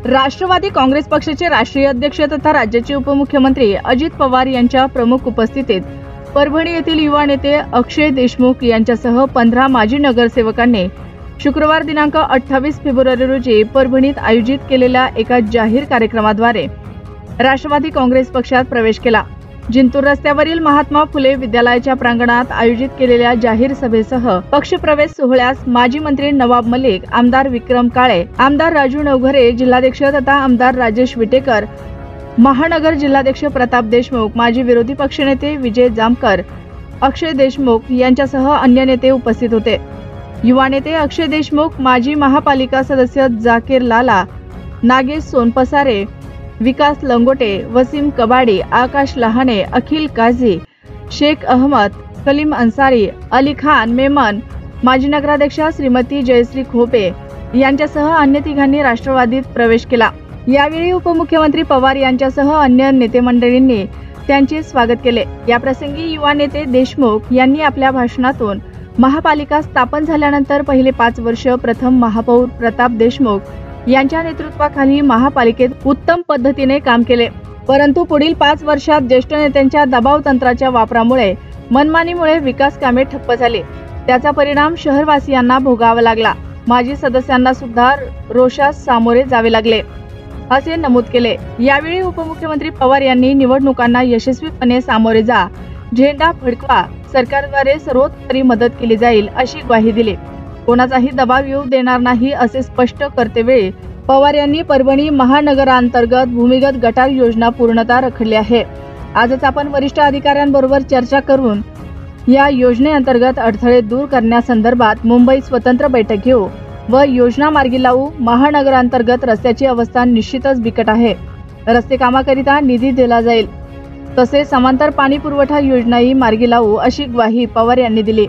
राष्ट्रवादी काँग्रेस पक्षाचे राष्ट्रीय अध्यक्ष तथा राज्याचे उपमुख्यमंत्री अजित पवार यांच्या प्रमुख उपस्थितीत परभणी येथील युवा नेते अक्षय देशमुख यांच्यासह 15 माजी नगरसेवकांनी शुक्रवार दिनांक 28 फेब्रुवारी रोजी परभणीत आयोजित केलेल्या एका जाहीर कार्यक्रमाद्वारे राष्ट्रवादी काँग्रेस पक्षात प्रवेश केला। जिंतूर रस्त्यावरील महात्मा फुले विद्यालयाच्या प्रांगणात आयोजित केलेल्या जाहीर सभेसह पक्षप्रवेश सोहळ्यास माजी मंत्री नवाब मलिक, आमदार विक्रम काळे, आमदार राजू नवघरे, जिल्हाध्यक्ष तथा आमदार राजेश विटेकर, महानगर जिल्हाध्यक्ष प्रताप देशमुख, माजी विरोधी पक्षनेते विजय जामकर, अक्षय देशमुख यांच्यासह अन्य नेते उपस्थित होते। युवा नेते अक्षय देशमुख, माजी महापालिका सदस्य जाकीर लाला, नागेश सोनपसारे, विकास लंगोटे, वसीम कबाडी, आकाश लहाने, अखिल काझी, शेख अहमद, कलीम अन्सारी, अली खान मेमन, माजी नगराध्यक्षा श्रीमती जयश्री खोपे यांच्यासह अन्य तिघांनी राष्ट्रवादीत प्रवेश केला। यावेळी उपमुख्यमंत्री पवार यांच्यासह अन्य नेते मंडळींनी त्यांचे स्वागत केले। या प्रसंगी युवा नेते देशमुख यांनी आपल्या भाषणातून महापालिका स्थापन झाल्यानंतर पहिले 5 वर्ष प्रथम महापौर प्रताप देशमुख यांच्या नेतृत्वाखाली महापालिकेत उत्तम पद्धतीने काम केले, परंतु पुढील 5 वर्षात ज्येष्ठ नेत्यांच्या दबाव तंत्राच्या वापरामुळे मनमानीमुळे विकास कामे ठप्प झाली। त्याचा परिणाम शहरवासियांना भोगावा लागला। माजी सदस्यांना सुद्धा रोषास सामोरे जावे लागले, असे नमूद केले। यावेळी उपमुख्यमंत्री पवार यांनी निवडणुकांना यशस्वीपणे सामोरे जा, झेंडा फडकवा, सरकारद्वारे सर्वोतोपरी मदत केली जाईल अशी ग्वाही दिली। कोणाचाही दबाव येऊ देणार नाही असे स्पष्ट करतेवेळी पवार यांनी परभणी महानगरांतर्गत भूमिगत गटार योजना पूर्णतः रखडली आहे। आजच आपण वरिष्ठ अधिकाऱ्यांबरोबर चर्चा करून या योजनेअंतर्गत अडथळे दूर करण्यासंदर्भात मुंबईत स्वतंत्र बैठक घेऊ व योजना मार्गी लावू। महानगरांतर्गत रस्त्याची अवस्था निश्चितच बिकट आहे। रस्ते कामाकरिता निधी दिला जाईल, तसेच समांतर पाणी पुरवठा योजनाही मार्गी लावू अशी ग्वाही पवार यांनी दिली।